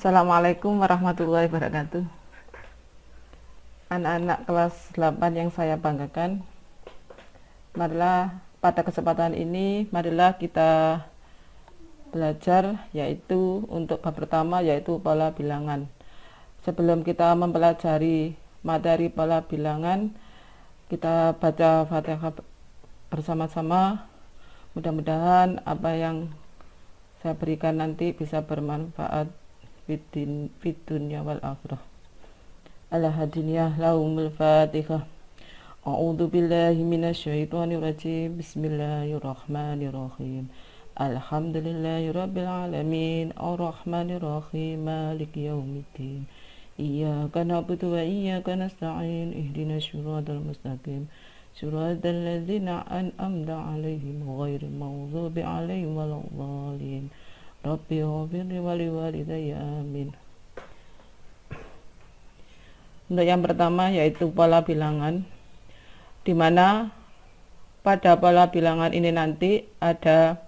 Assalamualaikum warahmatullahi wabarakatuh. Anak-anak kelas 8 yang saya banggakan, marilah pada kesempatan ini marilah kita belajar yaitu untuk bab pertama, yaitu pola bilangan. Sebelum kita mempelajari materi pola bilangan, kita baca Fatihah bersama-sama. Mudah-mudahan apa yang saya berikan nanti bisa bermanfaat fid dunya wal akhirah. Al-hadiniyah lahumul fatihah. A'udzu billahi minasyaitonir rajim. Bismillahirrahmanirrahim. Alhamdulillahi rabbil alamin, arrahmanir rahim, maliki yaumiddin. Iyyaka na'budu wa iyyaka nasta'in. Ihdinas siratal mustaqim. Siratal ladzina an'amta 'alaihim ghairil maghdubi 'alaihim waladdallin. Rabbi ghfirli wa liwalidayya amin. Untuk yang pertama yaitu pola bilangan, di mana pada pola bilangan ini nanti ada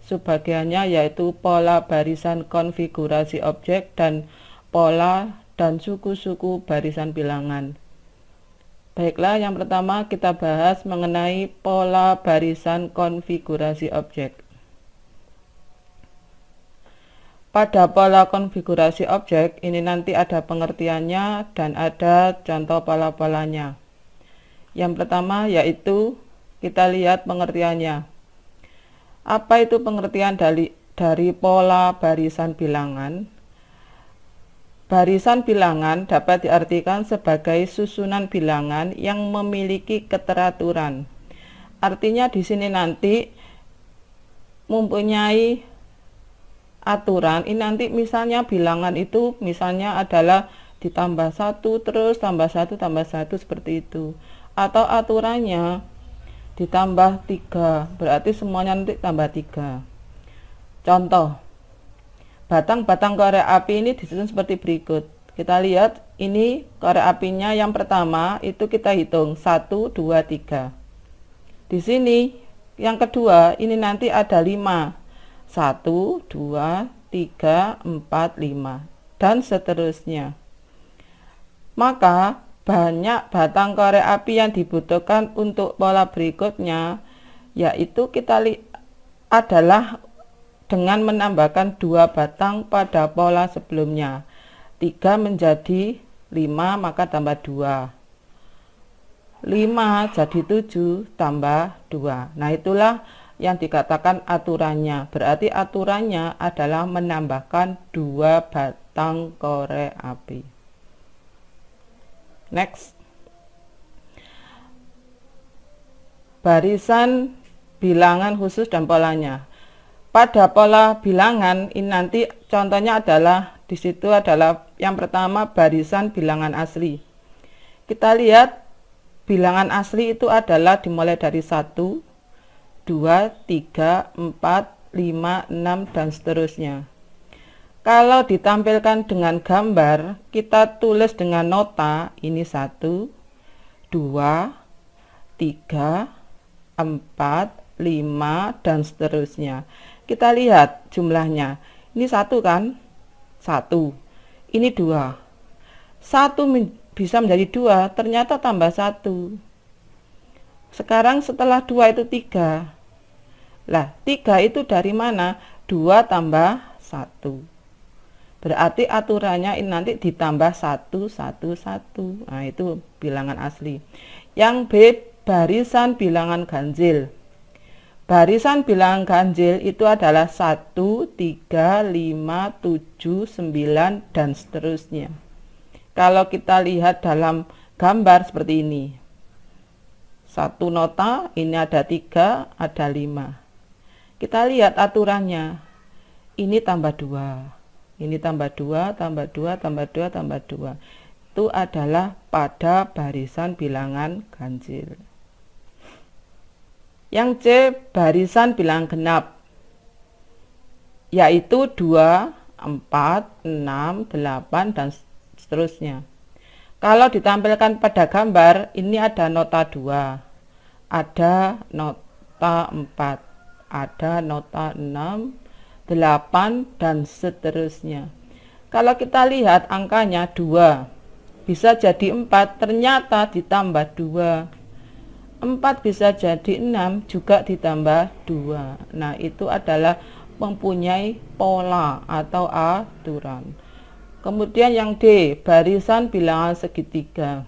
subbagiannya yaitu pola barisan konfigurasi objek dan pola dan suku-suku barisan bilangan. Baiklah, yang pertama kita bahas mengenai pola barisan konfigurasi objek. Pada pola konfigurasi objek ini nanti ada pengertiannya dan ada contoh pola-polanya. Yang pertama yaitu kita lihat pengertiannya. Apa itu pengertian dari pola barisan bilangan? Barisan bilangan dapat diartikan sebagai susunan bilangan yang memiliki keteraturan. Artinya di sini nanti mempunyai aturan. Ini nanti misalnya bilangan itu misalnya adalah ditambah 1 terus tambah 1 tambah 1 seperti itu, atau aturannya ditambah 3 berarti semuanya nanti tambah 3. Contoh, batang-batang korek api ini disusun seperti berikut. Kita lihat ini korek apinya yang pertama itu kita hitung 1 2 3. Di sini yang kedua ini nanti ada 5, 1 2 3 4 5 dan seterusnya. Maka banyak batang korek api yang dibutuhkan untuk pola berikutnya, yaitu adalah dengan menambahkan 2 batang pada pola sebelumnya. 3 menjadi 5 maka tambah 2. 5 jadi 7 tambah 2. Nah, itulah yang dikatakan aturannya. Berarti aturannya adalah menambahkan 2 batang korek api. Next. Barisan bilangan khusus dan polanya. Pada pola bilangan ini nanti contohnya adalah di situ adalah yang pertama barisan bilangan asli. Kita lihat bilangan asli itu adalah dimulai dari 1 2, 3, 4, 5, 6 dan seterusnya. Kalau ditampilkan dengan gambar, kita tulis dengan nota ini 1 2 3 4 5 dan seterusnya. Kita lihat jumlahnya. Ini 1 kan? 1. Ini 2. 1 bisa menjadi 2, ternyata tambah 1. Sekarang setelah 2 itu 3. Lah, 3 itu dari mana? 2 tambah 1. Berarti aturannya ini nanti ditambah 1 1 1. Nah, itu bilangan asli. Yang B, barisan bilangan ganjil. Barisan bilangan ganjil itu adalah 1 3 5 7 9 dan seterusnya. Kalau kita lihat dalam gambar seperti ini. 1 nota, ini ada 3, ada 5. Kita lihat aturannya. Ini tambah 2. Ini tambah 2, tambah 2, tambah 2, tambah 2. Itu adalah pada barisan bilangan ganjil. Yang C, barisan bilangan genap. Yaitu 2, 4, 6, 8 dan seterusnya. Kalau ditampilkan pada gambar, ini ada nota 2, ada nota 4, ada nota 6, 8 dan seterusnya. Kalau kita lihat angkanya 2, bisa jadi 4, ternyata ditambah 2. 4 bisa jadi 6, juga ditambah 2. Nah, itu adalah mempunyai pola atau aturan. Kemudian yang D, barisan bilangan segitiga.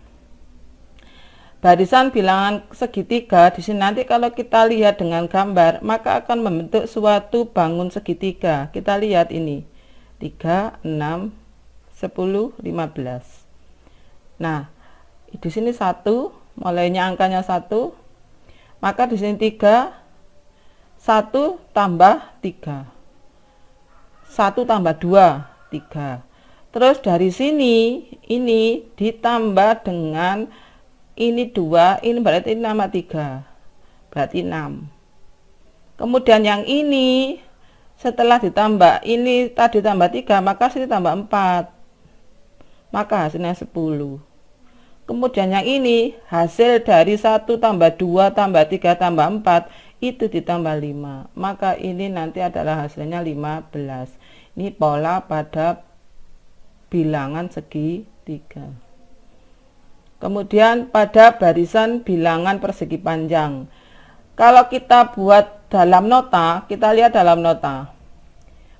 Barisan bilangan segitiga di sini nanti kalau kita lihat dengan gambar, maka akan membentuk suatu bangun segitiga. Kita lihat ini. 3, 6, 10, 15. Nah, di sini 1, mulainya angkanya 1. Maka di sini 3, 1 tambah 3. 1 tambah 2, 3. Terus dari sini ini ditambah dengan ini 2, ini berarti ini nama 3, berarti 6. Kemudian yang ini setelah ditambah ini tadi tambah 3, maka sini tambah 4, maka hasilnya 10. Kemudian yang ini hasil dari 1 tambah 2 tambah 3 tambah 4 itu ditambah 5, maka ini nanti adalah hasilnya 15. Ini pola pada bilangan segitiga. Kemudian pada barisan bilangan persegi panjang, kalau kita buat dalam nota, kita lihat dalam nota,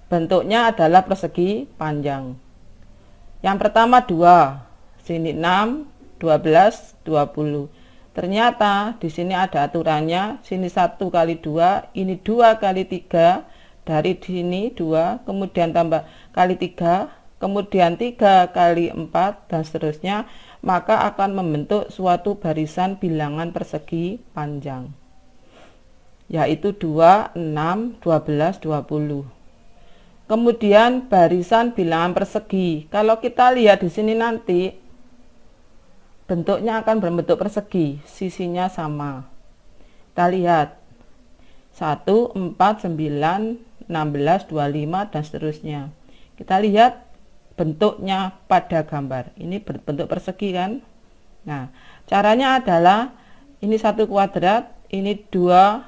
bentuknya adalah persegi panjang. Yang pertama 2, sini 6, 12, 20. Ternyata di sini ada aturannya, sini 1 kali 2, ini 2 kali 3, dari sini 2, kemudian tambah kali 3, kemudian 3 kali 4, dan seterusnya, maka akan membentuk suatu barisan bilangan persegi panjang, yaitu 2, 6, 12, 20. Kemudian barisan bilangan persegi, kalau kita lihat di sini nanti bentuknya akan berbentuk persegi, sisinya sama. Kita lihat 1, 4, 9, 16, 25, dan seterusnya. Kita lihat bentuknya pada gambar, ini berbentuk persegi kan. Nah, caranya adalah ini 1 kuadrat, ini 2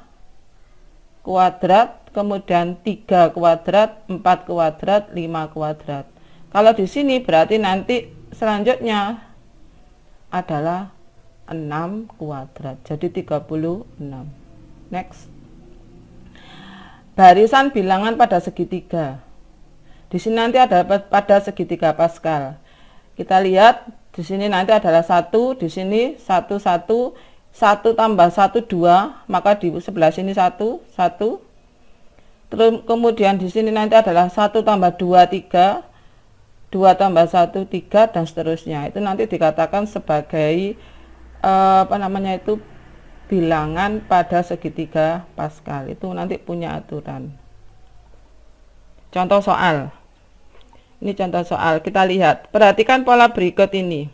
kuadrat, kemudian 3 kuadrat, 4 kuadrat, 5 kuadrat. Kalau di sini berarti nanti selanjutnya adalah 6 kuadrat, jadi 36. Next, barisan bilangan pada segitiga. Di sini nanti ada pada segitiga Pascal. Kita lihat di sini nanti adalah 1, di sini 1, 1, 1 tambah 1, 2, maka di sebelah sini 1, 1. Terus kemudian di sini nanti adalah 1 tambah 2, 3, 2 tambah 1, 3, dan seterusnya. Itu nanti dikatakan sebagai bilangan pada segitiga Pascal. Itu nanti punya aturan. Contoh soal. Ini contoh soal, kita lihat. Perhatikan pola berikut ini.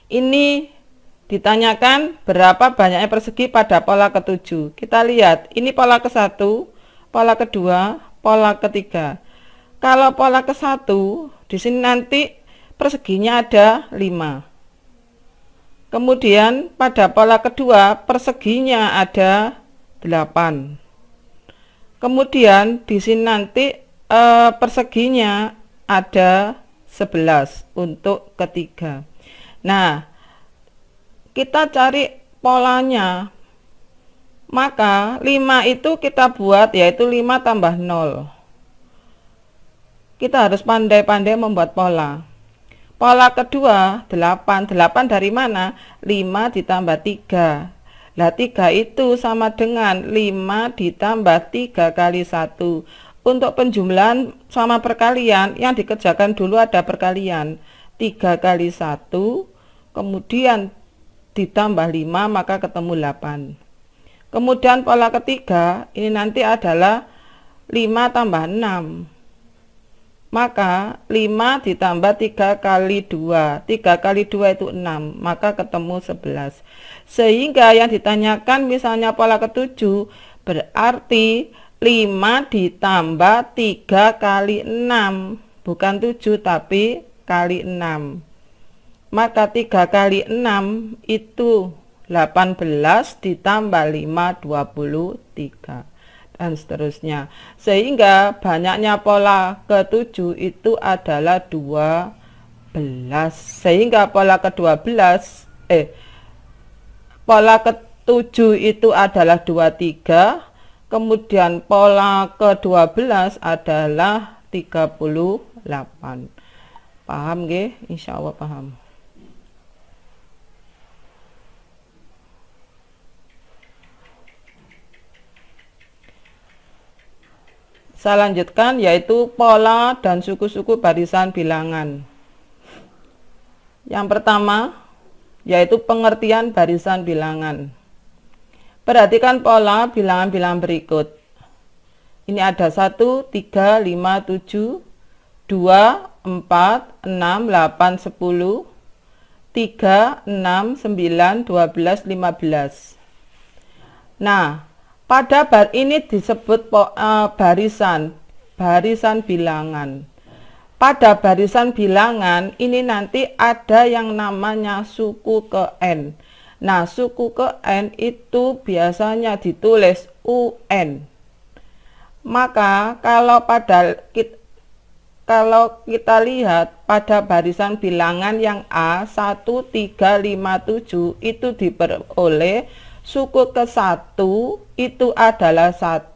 Ini ditanyakan berapa banyaknya persegi pada pola ke-7. Kita lihat, ini pola ke-1, pola kedua, pola ketiga. Kalau pola ke-1, di sini nanti perseginya ada 5. Kemudian pada pola kedua, perseginya ada 8. Kemudian di sini nanti perseginya ada 11 untuk ketiga. Nah, kita cari polanya. Maka 5 itu kita buat yaitu 5 tambah 0. Kita harus pandai-pandai membuat pola. Pola kedua 8. 8 dari mana? 5 ditambah 3. Lah 3 itu sama dengan 5 ditambah 3 kali 1. Untuk penjumlahan sama perkalian yang dikerjakan dulu ada perkalian. 3 kali 1, kemudian ditambah 5 maka ketemu 8. Kemudian pola ketiga ini nanti adalah 5 tambah 6. Maka 5 ditambah 3 kali 2. 3 kali 2 itu 6, maka ketemu 11. Sehingga yang ditanyakan misalnya pola ke-7 berarti 5 ditambah 3 kali 6, bukan 7 tapi kali 6. Maka 3 kali 6 itu 18 ditambah 5, 23. dan seterusnya. Sehingga banyaknya pola ke-7 itu adalah 12. Sehingga pola ke-7 itu adalah 23. Kemudian pola ke-12 adalah 38. Paham nggih? Insyaallah paham. Saya lanjutkan, yaitu pola dan suku-suku barisan bilangan. Yang pertama, yaitu pengertian barisan bilangan. Perhatikan pola bilangan-bilangan berikut. Ini ada 1, 3, 5, 7, 2, 4, 6, 8, 10, 3, 6, 9, 12, 15. Nah, pada ini disebut barisan bilangan. Pada barisan bilangan ini nanti ada yang namanya suku ke N. Nah, suku ke N itu biasanya ditulis UN. Maka kalau kita lihat pada barisan bilangan yang A 1, 3, 5, 7 itu diperoleh suku ke-1 itu adalah 1,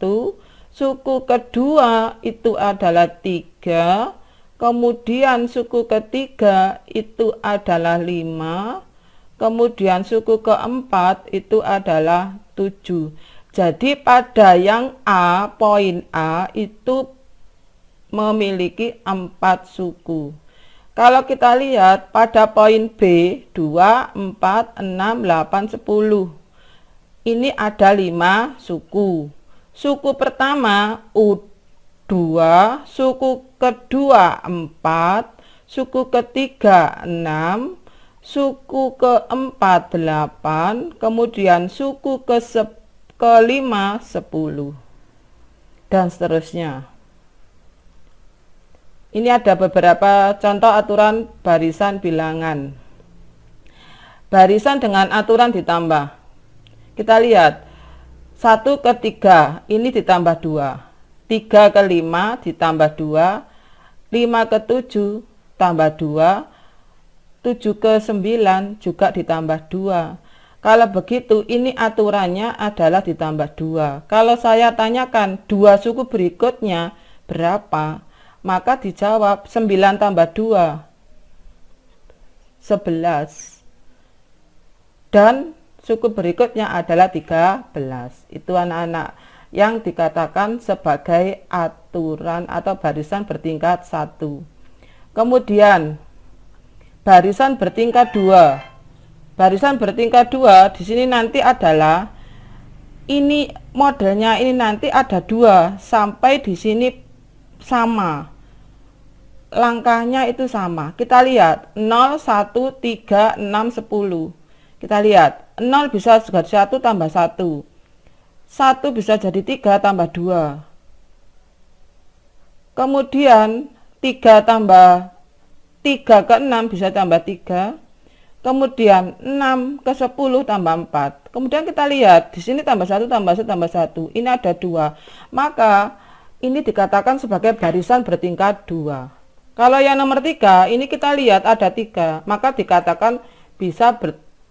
suku kedua itu adalah 3, kemudian suku ketiga itu adalah 5, kemudian suku keempat itu adalah 7. Jadi pada yang A, poin A itu memiliki 4 suku. Kalau kita lihat pada poin B 2, 4, 6, 8, 10. Ini ada 5 suku. Suku pertama U2, suku kedua 4, suku ketiga 6, suku keempat 8, kemudian suku kelima 10, dan seterusnya. Ini ada beberapa contoh aturan barisan bilangan. Barisan dengan aturan ditambah. Kita lihat 1 ke 3 ini ditambah 2, 3 ke 5 ditambah 2, 5 ke 7 tambah 2, 7 ke 9 juga ditambah 2. Kalau begitu ini aturannya adalah ditambah 2. Kalau saya tanyakan 2 suku berikutnya berapa, maka dijawab 9 tambah 2 11, dan suku berikutnya adalah 13. Itu anak-anak yang dikatakan sebagai aturan atau barisan bertingkat 1. Kemudian barisan bertingkat 2. Barisan bertingkat 2 di sini nanti adalah ini modelnya, ini nanti ada 2 sampai di sini sama. Langkahnya itu sama. Kita lihat 0, 1, 3, 6, 10. Kita lihat 0 bisa jadi 1 tambah 1, 1 bisa jadi 3 tambah 2, kemudian 3 ke 6 bisa tambah 3, kemudian 6 ke 10 tambah 4. Kemudian kita lihat di sini tambah 1 tambah 1 tambah 1, ini ada 2, maka ini dikatakan sebagai barisan bertingkat 2. Kalau yang nomor 3 ini kita lihat ada 3, maka dikatakan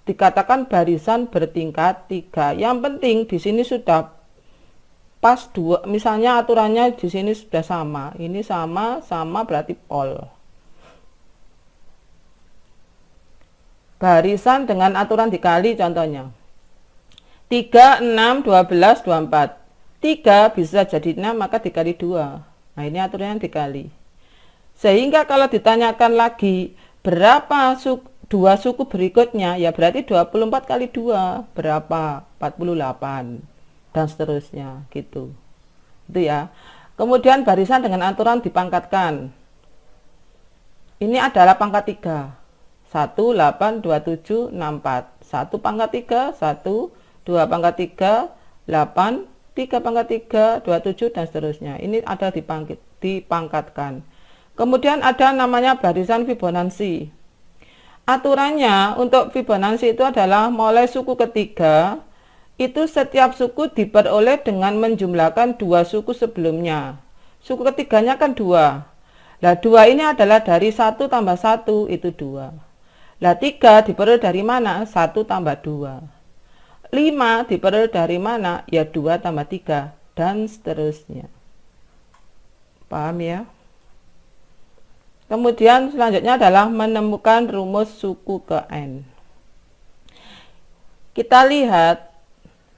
dikatakan barisan bertingkat 3. Yang penting di sini sudah pas 2. Misalnya aturannya di sini sudah sama. Ini sama berarti pol. Barisan dengan aturan dikali contohnya. 3, 6, 12, 24. 3 bisa jadi 6 maka dikali 2. Nah, ini aturannya dikali. Sehingga kalau ditanyakan lagi berapa 2 suku berikutnya, ya berarti 24 kali 2 berapa? 48, dan seterusnya gitu. Itu ya. Kemudian barisan dengan aturan dipangkatkan. Ini adalah pangkat 3. 1, 8, 2, 7, 6, 4. 1 pangkat 3, 1, 2 pangkat 3, 8, 3 pangkat 3, 27, dan seterusnya. Ini ada dipangkatkan. Kemudian ada namanya barisan Fibonacci. Aturannya untuk Fibonacci itu adalah mulai suku ketiga itu setiap suku diperoleh dengan menjumlahkan dua suku sebelumnya. Suku ketiganya kan 2. Lah 2 ini adalah dari 1 tambah 1 itu 2. Lah 3 diperoleh dari mana? 1 tambah 2. 5 diperoleh dari mana? Ya 2 tambah 3 dan seterusnya. Paham ya? Kemudian selanjutnya adalah menemukan rumus suku ke N. Kita lihat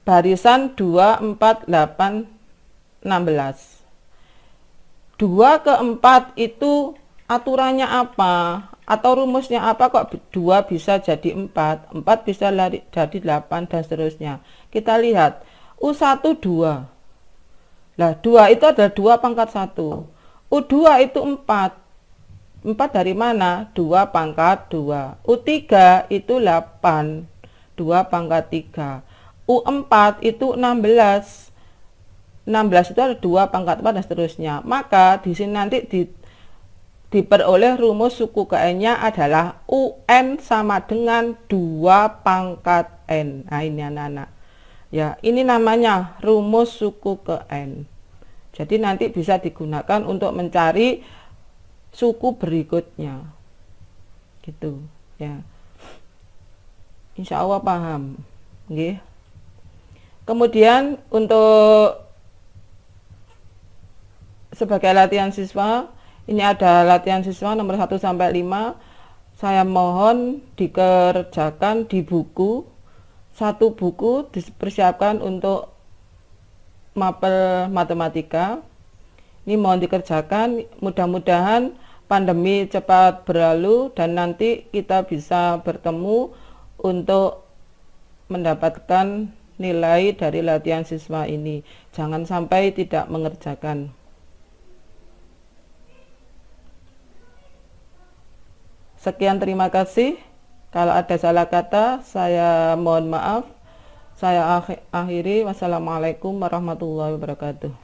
barisan 2, 4, 8, 16. 2 ke 4 itu aturannya apa? Atau rumusnya apa kok 2 bisa jadi 4, 4 bisa jadi 8 dan seterusnya. Kita lihat U1 2. Lah 2 itu adalah 2 pangkat 1. U2 itu 4. 4 dari mana? 2 pangkat 2. U3 itu 8. 2 pangkat 3. U4 itu 16. 16 itu ada 2 pangkat 4 dan seterusnya. Maka di sini nanti diperoleh rumus suku ke N-nya adalah UN sama dengan 2 pangkat N. Nah ini anak-anak. Ya, ini namanya rumus suku ke N. Jadi nanti bisa digunakan untuk mencari suku berikutnya. Gitu, ya. Insya Allah paham. Nggih. Kemudian untuk sebagai latihan siswa, ini ada latihan siswa nomor 1 sampai 5. Saya mohon dikerjakan di buku. Satu buku dipersiapkan untuk mapel matematika. Ini mohon dikerjakan. Mudah-mudahan pandemi cepat berlalu dan nanti kita bisa bertemu untuk mendapatkan nilai dari latihan siswa ini. Jangan sampai tidak mengerjakan. Sekian, terima kasih. Kalau ada salah kata, saya mohon maaf. Saya akhiri. Wassalamualaikum warahmatullahi wabarakatuh.